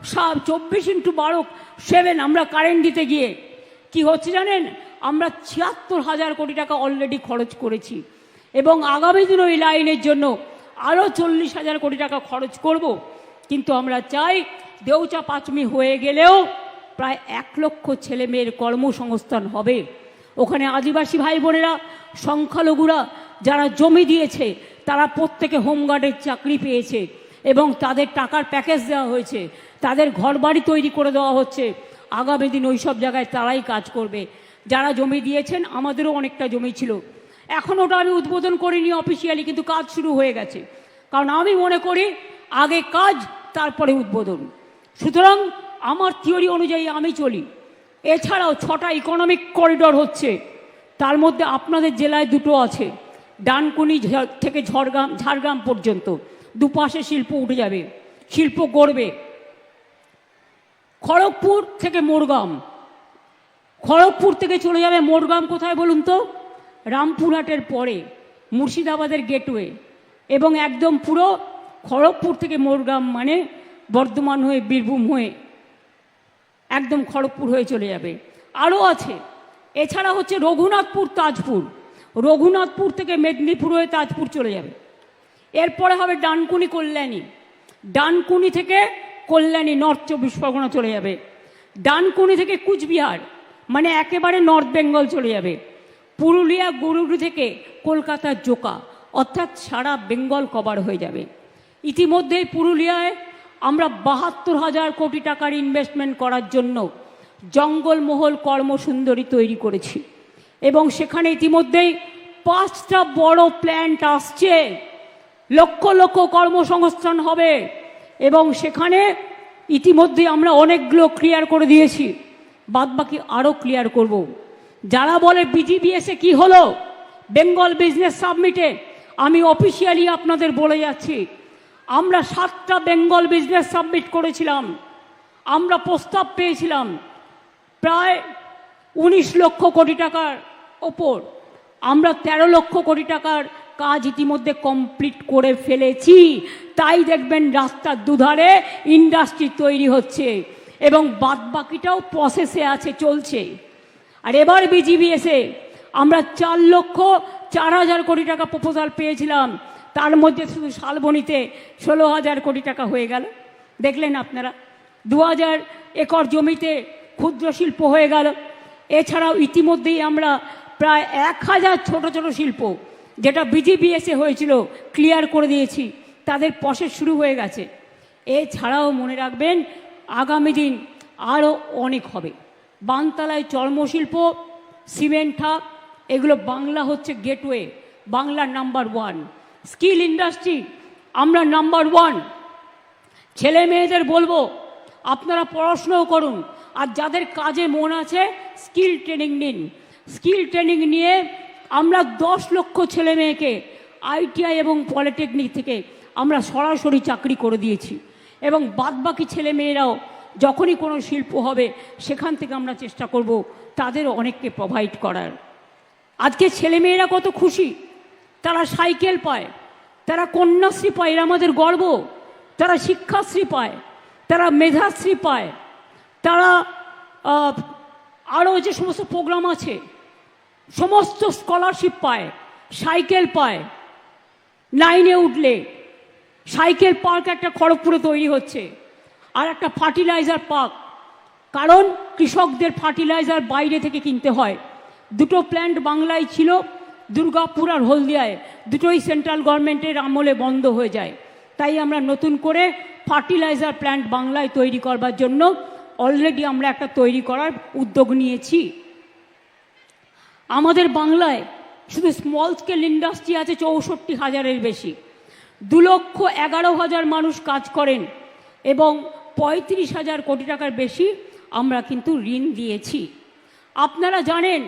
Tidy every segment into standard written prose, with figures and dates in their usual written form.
24x7 আমরা current দিতে গিয়ে কি হচ্ছে জানেন, আমরা ৭৬,০০০ কোটি টাকা অলরেডি খরচ করেছি এবং আগামী দিনও এই লাইনের জন্য আরও ৪০,০০০ কোটি টাকা খরচ করব। কিন্তু আমরা চাই দেউচা পাঁচমি হয়ে গেলেও প্রায় ১ লক্ষ ছেলে মেয়ের কর্মসংস্থান হবে। ওখানে আদিবাসী ভাই বোনেরা, সংখ্যালঘুরা যারা জমি দিয়েছে তারা প্রত্যেকে হোমগার্ডের চাকরি পেয়েছে এবং তাদের টাকার প্যাকেজ দেওয়া হয়েছে, তাদের ঘরবাড়ি তৈরি করে দেওয়া হচ্ছে। আগামী দিন ওই সব জায়গায় তারাই কাজ করবে। যারা জমি দিয়েছেন, আমাদেরও অনেকটা জমি ছিল, এখন ওটা আমি উদ্বোধন করিনি অফিসিয়ালি, কিন্তু কাজ শুরু হয়ে গেছে। কারণ আমি মনে করি আগে কাজ তারপরে উদ্বোধন। সুতরাং আমার থিওরি অনুযায়ী আমি চলি। এছাড়াও 6টা ইকোনমিক করিডর হচ্ছে, তার মধ্যে আপনাদের জেলায় 2টো আছে, ডানকুনি থেকে ঝাড়গ্রাম পর্যন্ত দুপাশে শিল্প উঠে যাবে, শিল্প গড়বে। খড়গপুর থেকে মোরগাম, খড়গপুর থেকে চলে যাবে মোরগাম কোথায় বলুন তো, রামপুরহাটের পরে মুর্শিদাবাদের গেটওয়ে, এবং একদম পুরো খড়গপুর থেকে মোরগাম মানে বর্ধমান হয়ে বীরভূম হয়ে একদম খড়গপুর হয়ে চলে যাবে। আরও আছে, এছাড়া হচ্ছে রঘুনাথপুর তাজপুর, রঘুনাথপুর থেকে মেদিনীপুর হয়ে তাজপুর চলে যাবে। এরপরে হবে ডানকুনি কল্যাণী, ডানকুনি থেকে কল্যাণী নর্থ 24 পরগনা চলে যাবে। ডানকুনি থেকে কুচবিহার মানে একেবারে নর্থ বেঙ্গল চলে যাবে। পুরুলিয়া গরুড়ি থেকে কলকাতার জোকা, অর্থাৎ সারা বেঙ্গল কভার হয়ে যাবে। ইতিমধ্যেই পুরুলিয়ায় আমরা ৭২,০০০ কোটি টাকার ইনভেস্টমেন্ট করার জন্য জঙ্গলমহল কর্মসুন্দরী তৈরি করেছি এবং সেখানে ইতিমধ্যেই 5টা বড় প্ল্যান্ট আসছে, লক্ষ লক্ষ কর্মসংস্থান হবে এবং সেখানে ইতিমধ্যে আমরা অনেকগুলো ক্লিয়ার করে দিয়েছি, বাদবাকি আরও ক্লিয়ার করব। যারা বলে বিজিবিএসে কি হলো, বেঙ্গল বিজনেস সাবমিটে, আমি অফিসিয়ালি আপনাদের বলে যাচ্ছি, আমরা 7টা বেঙ্গল বিজনেস সাবমিট করেছিলাম। আমরা প্রস্তাব পেয়েছিলাম প্রায় 19 লক্ষ কোটি টাকার ওপর, আমরা 13 লক্ষ কোটি টাকার কাজ ইতিমধ্যে কমপ্লিট করে ফেলেছি। তাই দেখবেন রাস্তার দুধারে ইন্ডাস্ট্রি তৈরি হচ্ছে এবং বাদবাকিটাও প্রসেসে আছে, চলছে। আর এবার বিজিবিএসে আমরা 4,04,000 কোটি টাকা প্রপোজাল পেয়েছিলাম, তার মধ্যে শুধু শালবনীতে 16,000 কোটি টাকা হয়ে গেল। দেখলেন আপনারা, 2,000 একর জমিতে ক্ষুদ্র শিল্প হয়ে গেল। এছাড়াও ইতিমধ্যেই আমরা প্রায় 1,000 ছোট ছোট শিল্প, যেটা বিজিবিএসে হয়েছিল, ক্লিয়ার করে দিয়েছি, তাদের প্রসেস শুরু হয়ে গেছে। এছাড়াও মনে রাখবেন আগামী দিন আরও অনেক হবে। বানতলায় চর্মশিল্প, সিমেন্ট হাব, এগুলো বাংলা হচ্ছে গেটওয়ে, বাংলার নাম্বার 1। স্কিল ইন্ডাস্ট্রি আমরা নাম্বার 1। ছেলে মেয়েদের বলবো আপনারা পড়াশোনাও করুন, আর যাদের কাজে মন আছে স্কিল ট্রেনিং নিন। স্কিল ট্রেনিং নিয়ে আমরা 10 লক্ষ ছেলে মেয়েকে আইটিআই এবং পলিটেকনিক থেকে আমরা সরাসরি চাকরি করে দিয়েছি এবং বাদবাকি ছেলে মেয়েরাও যখনই কোনো শিল্প হবে সেখান থেকে আমরা চেষ্টা করব তাদেরও অনেককে প্রোভাইড করার। আজকে ছেলেমেয়েরা কত খুশি, তারা সাইকেল পায়, তারা কন্যাশ্রী পায়, এরা আমাদের গর্ব। তারা শিক্ষাশ্রী পায়, তারা মেধাশ্রী পায়, তারা আরও যে সমস্ত প্রোগ্রাম আছে সমস্ত স্কলারশিপ পায়, সাইকেল পায়। 9-এ উঠলে সাইকেল পার্ক একটা খড়গপুরে তৈরি হচ্ছে, আর একটা ফার্টিলাইজার পার্ক, কারণ কৃষকদের ফার্টিলাইজার বাইরে থেকে কিনতে হয়। 2টো প্ল্যান্ট বাংলায় ছিল, দুর্গাপুর আর হলদিয়ায়, দুটোই সেন্ট্রাল গভর্নমেন্টের আমলে বন্ধ হয়ে যায়। তাই আমরা নতুন করে ফার্টিলাইজার প্ল্যান্ট বাংলায় তৈরি করবার জন্য অলরেডি আমরা একটা তৈরি করার উদ্যোগ নিয়েছি। আমাদের বাংলায় শুধু স্মল স্কেল ইন্ডাস্ট্রি আছে 64,000-এর বেশি, 2,11,000 মানুষ কাজ করেন এবং 35,000 কোটি টাকার বেশি আমরা কিন্তু ঋণ দিয়েছি। আপনারা জানেন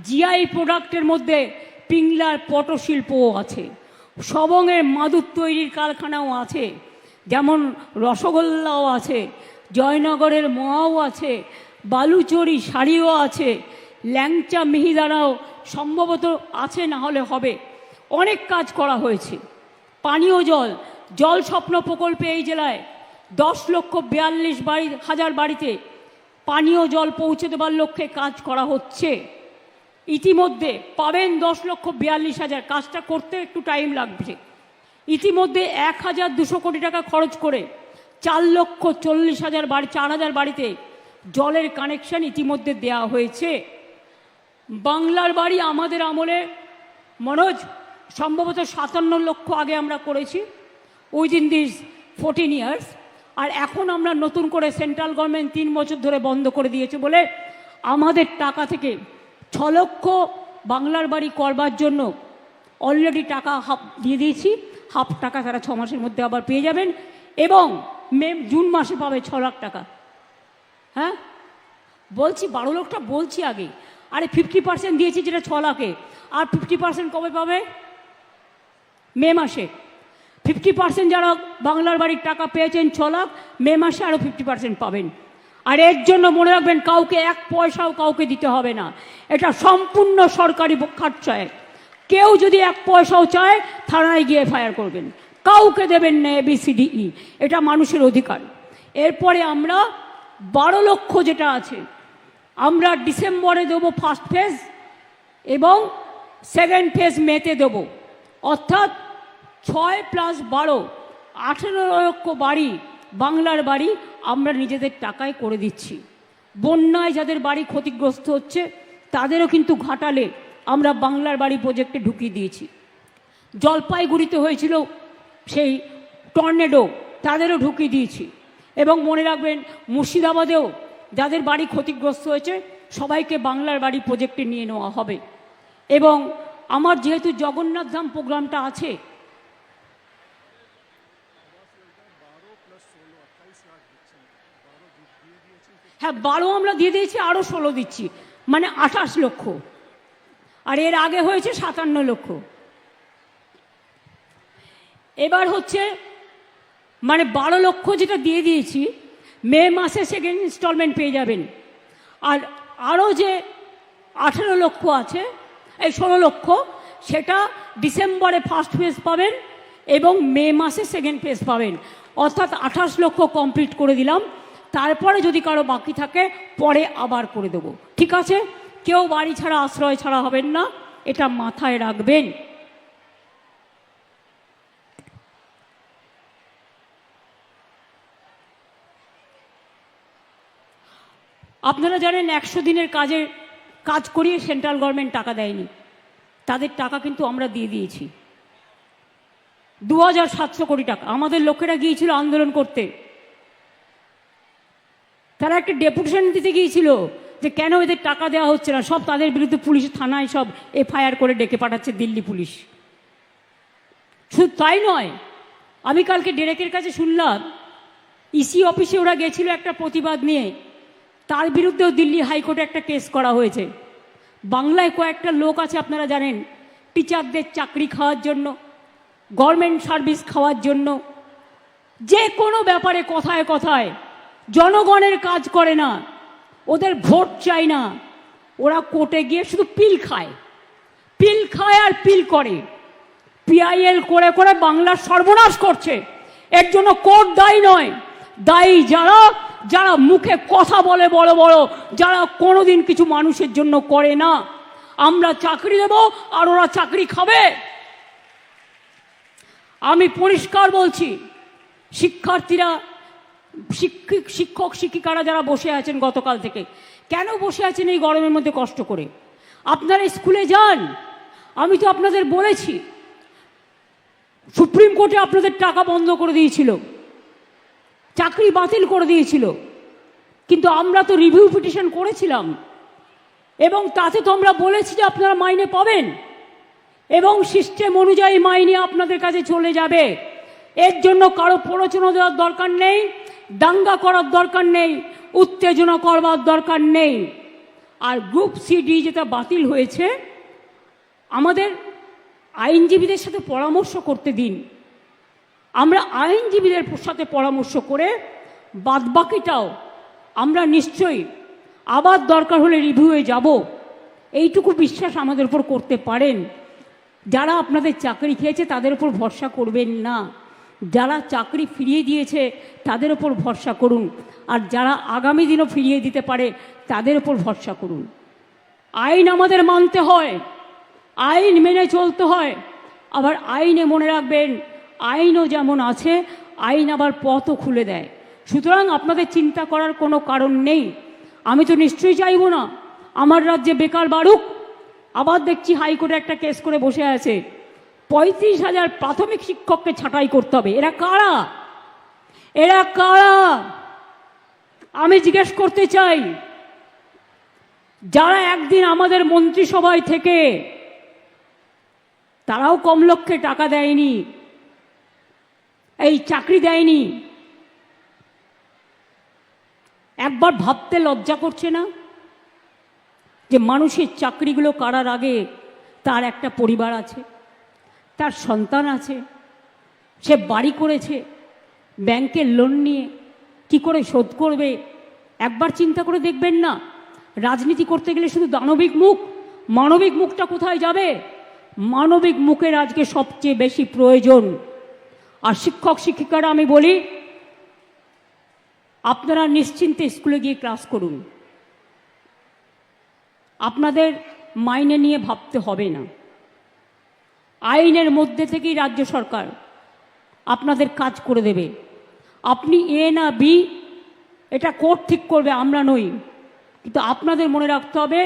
জিআই প্রোডাক্টের মধ্যে পিংলার পটশিল্পও আছে, সবংয়ের মাদুর তৈরির কারখানাও আছে, যেমন রসগোল্লাও আছে, জয়নগরের মোয়াও আছে, বালুচরি শাড়িও আছে, ল্যাংচা মিহিদানাও সম্ভবত আছে, না হলে হবে। অনেক কাজ করা হয়েছে। পানীয় জল, জল স্বপ্ন প্রকল্পে এই জেলায় 10,42,000 বাড়িতে পানীয় জল পৌঁছে দেবার লক্ষ্যে কাজ করা হচ্ছে। ইতিমধ্যে পাবেন 10,42,000, কাজটা করতে একটু টাইম লাগবে। ইতিমধ্যে 1,200 কোটি টাকা খরচ করে 4,40,000 বাড়ি 4,000 বাড়িতে জলের কানেকশন ইতিমধ্যে দেওয়া হয়েছে। বাংলার বাড়ি আমাদের আমলে মনোজ সম্ভবত 57 লক্ষ আগে আমরা করেছি উইদিন দিস 14 ইয়ার্স। আর এখন আমরা নতুন করে সেন্ট্রাল গভর্নমেন্ট 3 বছর ধরে বন্ধ করে দিয়েছে বলে আমাদের টাকা থেকে 6 লক্ষ বাংলার বাড়ি করবার জন্য অলরেডি টাকা হাফ দিয়ে দিয়েছি। হাফ টাকা তারা 6 মাসের মধ্যে আবার পেয়ে যাবেন এবং জুন মাসে পাবে 6 লাখ টাকা। হ্যাঁ বলছি 12 লক্ষটা বলছি আগে। আরে 50% দিয়েছি যেটা 6 লাখে, আর 50% কবে পাবে? মে মাসে। 50% যারা বাংলার বাড়ির টাকা পেয়েছেন 6 লাখ, মে মাসে আরও 50% পাবেন। আর এর জন্য মনে রাখবেন কাউকে 1 পয়সাও কাউকে দিতে হবে না, এটা সম্পূর্ণ সরকারি খরচায়। কেউ যদি 1 পয়সাও চায় থানায় গিয়ে এফআইআর করবেন, কাউকে দেবেন না ABCDE, এটা মানুষের অধিকার। এরপরে আমরা 12 লক্ষ যেটা আছে আমরা ডিসেম্বরে দেবো ফার্স্ট ফেজ এবং সেকেন্ড ফেজ মেতে দেবো, অর্থাৎ 6 + 12 18 লক্ষ বাড়ি বাংলার বাড়ি আমরা নিজেদের টাকায় করে দিচ্ছি। বন্যায় যাদের বাড়ি ক্ষতিগ্রস্ত হচ্ছে তাদেরও কিন্তু ঘাটালে আমরা বাংলার বাড়ি প্রজেক্টে ঢুকিয়ে দিয়েছি। জলপাইগুড়িতে হয়েছিল সেই টর্নেডো, তাদেরও ঢুকিয়ে দিয়েছি। এবং মনে রাখবেন মুর্শিদাবাদেও যাদের বাড়ি ক্ষতিগ্রস্ত হয়েছে সবাইকে বাংলার বাড়ি প্রজেক্টে নিয়ে নেওয়া হবে। এবং আমার যেহেতু জগন্নাথ ধাম প্রোগ্রামটা আছে, হ্যাঁ 12 আমরা দিয়ে দিয়েছি, আরও 16 দিচ্ছি, মানে 28 লক্ষ। আর এর আগে হয়েছে 57 লক্ষ। এবার হচ্ছে মানে 12 লক্ষ যেটা দিয়ে দিয়েছি, মে মাসে সেকেন্ড ইনস্টলমেন্ট পেয়ে যাবেন। আর আরও যে 18 লক্ষ আছে, এই 16 লক্ষ, সেটা ডিসেম্বরে ফার্স্ট ফেজ পাবেন এবং মে মাসে সেকেন্ড ফেজ পাবেন। অর্থাৎ 28 লক্ষ কমপ্লিট করে দিলাম। তারপরে যদি কারো বাকি থাকে পরে আবার করে দেবো, ঠিক আছে? কেউ বাড়ি ছাড়া আশ্রয় ছাড়া হবেন না, এটা মাথায় রাখবেন। আপনারা জানেন 100 দিনের কাজ করিয়ে সেন্ট্রাল গভর্নমেন্ট টাকা দেয়নি, তাদের টাকা কিন্তু আমরা দিয়ে দিয়েছি। 2700 কোটি টাকা আমাদের লোকেরা গিয়েছিল আন্দোলন করতে, তারা একটা ডেপুটেশন দিতে গিয়েছিল যে কেন এদের টাকা দেওয়া হচ্ছে না। সব তাদের বিরুদ্ধে পুলিশ থানায় সব এফআইআর করে ডেকে পাঠাচ্ছে দিল্লি পুলিশ। শুধু তাই নয়, আমি কালকে ডেরেকের কাছে শুনলাম ইসি অফিসে ওরা গেছিল একটা প্রতিবাদ নিয়ে, তার বিরুদ্ধেও দিল্লি হাইকোর্টে একটা কেস করা হয়েছে। বাংলায় কয়েকটা লোক আছে আপনারা জানেন, টিচারদের চাকরি খাওয়ার জন্য, গভর্নমেন্ট সার্ভিস খাওয়ার জন্য, যে কোনো ব্যাপারে কথায় কথায় জনগণের কাজ করে না, ওদের ভোট চাই না, ওরা কোর্টে গিয়ে শুধু পিল খায় আর পিল করে। পিআইএল করে করে বাংলার সর্বনাশ করছে। এর জন্য কোর্ট দায়ী নয়, দায়ী যারা মুখে কথা বলে বড় বড়, যারা কোনোদিন কিছু মানুষের জন্য করে না। আমরা চাকরি দেব আর ওরা চাকরি খাবে। আমি পরিষ্কার বলছি, শিক্ষার্থীরা, শিক্ষক শিক্ষিকারা যারা বসে আছেন গতকাল থেকে, কেন বসে আছেন এই গরমের মধ্যে কষ্ট করে? আপনারা স্কুলে যান। আমি তো আপনাদের বলেছি, সুপ্রিম কোর্টে আপনাদের টাকা বন্ধ করে দিয়েছিল, চাকরি বাতিল করে দিয়েছিল, কিন্তু আমরা তো রিভিউ পিটিশন করেছিলাম এবং তাতে তো আমরা বলেছি যে আপনারা মাইনে পাবেন এবং সিস্টেম অনুযায়ী মাইনে আপনাদের কাছে চলে যাবে। এর জন্য কারো প্ররোচনা দেওয়ার দরকার নেই, দাঙ্গা করার দরকার নেই, উত্তেজনা করবার দরকার নেই। আর গ্রুপ সিডি যেটা বাতিল হয়েছে, আমাদের আইনজীবীদের সাথে পরামর্শ করতে দিন। আমরা আইনজীবীদের সাথে পরামর্শ করে বাদবাকিটাও আমরা নিশ্চয়ই আবার দরকার হলে রিভিউয়ে যাব, এইটুকু বিশ্বাস আমাদের উপর করতে পারেন। যারা আপনাদের চাকরি খেয়েছে তাদের উপর ভরসা করবেন না, যারা চাকরি ফিরিয়ে দিয়েছে তাদের ওপর ভরসা করুন, আর যারা আগামী দিনও ফিরিয়ে দিতে পারে তাদের ওপর ভরসা করুন। আইন আমাদের মানতে হয়, আইন মেনে চলতে হয়, আবার আইনে মনে রাখবেন আইনও যেমন আছে আইন আবার পথও খুলে দেয়। সুতরাং আপনাদের চিন্তা করার কোনো কারণ নেই। আমি তো নিশ্চয়ই চাইব না আমার রাজ্যে বেকার বাড়ুক। আবার দেখছি হাইকোর্টে একটা কেস করে বসে আছে 35,000 প্রাথমিক শিক্ষককে ছাঁটাই করতে হবে। এরা কারা? এরা কারা? আমি জিজ্ঞেস করতে চাই, যারা একদিন আমাদের মন্ত্রিসভায় থেকে তারাও কম লক্ষ্যে টাকা দেয়নি, এই চাকরি দেয়নি, একবার ভাবতে লজ্জা করছে না যে মানুষের চাকরিগুলো করার আগে তার একটা পরিবার আছে, তার সন্তান আছে, সে বাড়ি করেছে, ব্যাংকের লোন নিয়ে কি করে শোধ করবে? একবার চিন্তা করে দেখবেন না? রাজনীতি করতে গেলে শুধু দানবিক মুখ, মানবিক মুখটা কোথায় যাবে? মানবিক মুখের আজকে সবচেয়ে বেশি প্রয়োজন। আর শিক্ষক শিক্ষিকারা আমি বলি, আপনারা নিশ্চিন্তে স্কুলে গিয়ে ক্লাস করুন, আপনাদের মাইনে নিয়ে ভাবতে হবে না। আইনের মধ্যে থেকেই রাজ্য সরকার আপনাদের কাজ করে দেবে। আপনি এ না বি এটা কোর্ট ঠিক করবে, আমরা নই। কিন্তু আপনাদের মনে রাখতে হবে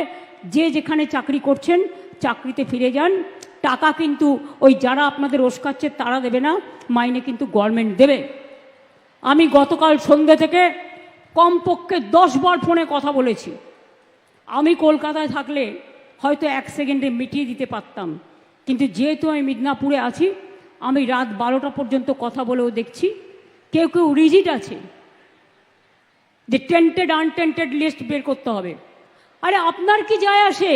যে যেখানে চাকরি করছেন চাকরিতে ফিরে যান। টাকা কিন্তু ওই যারা আপনাদের ওস্কাচ্ছে তারা দেবে না, মাইনে কিন্তু গভর্নমেন্ট দেবে। আমি গতকাল সন্ধ্যে থেকে কমপক্ষে 10 বার ফোনে কথা বলেছি। আমি কলকাতায় থাকলে হয়তো 1 সেকেন্ডে মিটিয়ে দিতে পারতাম, কিন্তু যেহেতু আমি মিদনাপুরে আছি, আমি রাত 12টা পর্যন্ত কথা বলেও দেখছি কেউ কেউ রিজিড আছে যে টেন্টেড আনটেন্টেড লিস্ট বের করতে হবে। আরে আপনার কি যায় আসে?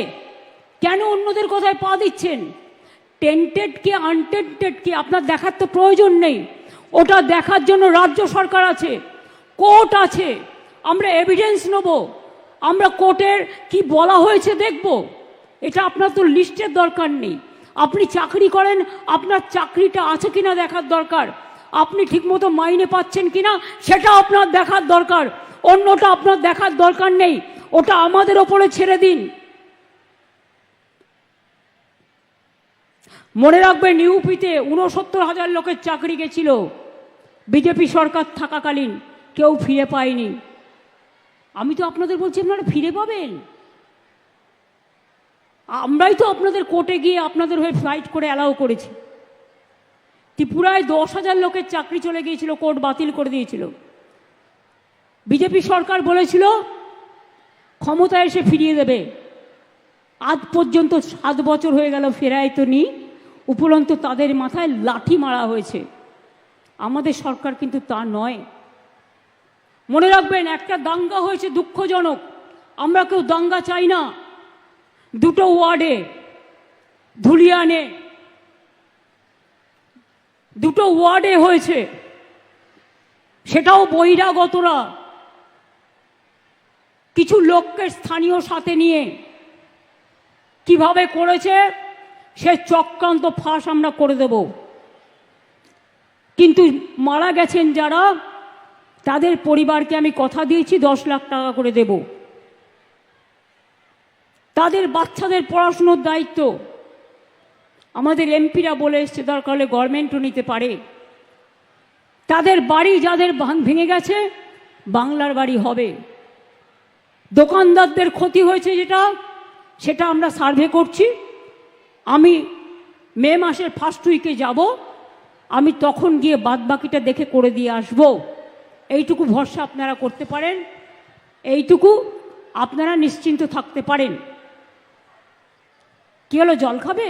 কেন অন্যদের কথায় পা দিচ্ছেন? টেন্টেড কি আনটেন্টেড কি আপনার দেখার তো প্রয়োজন নেই। ওটা দেখার জন্য রাজ্য সরকার আছে, কোর্ট আছে। আমরা এভিডেন্স নেব, আমরা কোর্টের কি বলা হয়েছে দেখব। এটা আপনার তো লিস্টের দরকার নেই। আপনি চাকরি করেন, আপনার চাকরিটা আছে কিনা দেখার দরকার, আপনি ঠিকমতো মাইনে পাচ্ছেন কিনা সেটা আপনার দেখার দরকার। অন্যটা আপনার দেখার দরকার নেই, ওটা আমাদের ওপরে ছেড়ে দিন। মনে রাখবেন ইউপিতে 69,000 লোকের চাকরি গেছিল বিজেপি সরকার থাকাকালীন, কেউ ফিরে পায়নি। আমি তো আপনাদের বলছি আপনারা ফিরে পাবেন। আমরাই তো আপনাদের কোর্টে গিয়ে আপনাদের হয়ে ফাইট করে অ্যালাউ করেছি। ত্রিপুরায় 10,000 লোকের চাকরি চলে গিয়েছিল, কোর্ট বাতিল করে দিয়েছিল। বিজেপি সরকার বলেছিল ক্ষমতায় এসে ফিরিয়ে দেবে। আজ পর্যন্ত 7 বছর হয়ে গেল, ফেরায় তো নি। উপরন্তু তাদের মাথায় লাঠি মারা হয়েছে। আমাদের সরকার কিন্তু তা নয়। মনে রাখবেন একটা দাঙ্গা হয়েছে দুঃখজনক, আমরা কেউ দাঙ্গা চাই না। 2টো ওয়ার্ডে ধুলিয়ানে 2টো ওয়ার্ডে হয়েছে, সেটাও বহিরাগতরা কিছু লোককে স্থানীয় সাথে নিয়ে কিভাবে করেছে সে চক্রান্ত ফাঁস আমরা করে দেব। কিন্তু মারা গেছেন যারা, তাদের পরিবারকে আমি কথা দিয়েছি 10 লাখ টাকা করে দেব। তাদের বাচ্চাদের পড়াশুনোর দায়িত্ব আমাদের এমপিরা বলে এসছে, দরকার হলে গভর্নমেন্টও নিতে পারে। তাদের বাড়ি যাদের ভেঙে গেছে বাংলার বাড়ি হবে। দোকানদারদের ক্ষতি হয়েছে সেটা আমরা সার্ভে করছি। আমি মে মাসের ফার্স্ট উইকে যাব, আমি তখন গিয়ে বাদবাকিটা দেখে করে দিয়ে আসব। এইটুকু ভরসা আপনারা করতে পারেন, এইটুকু আপনারা নিশ্চিন্ত থাকতে পারেন। কি হলো, জল খাবে?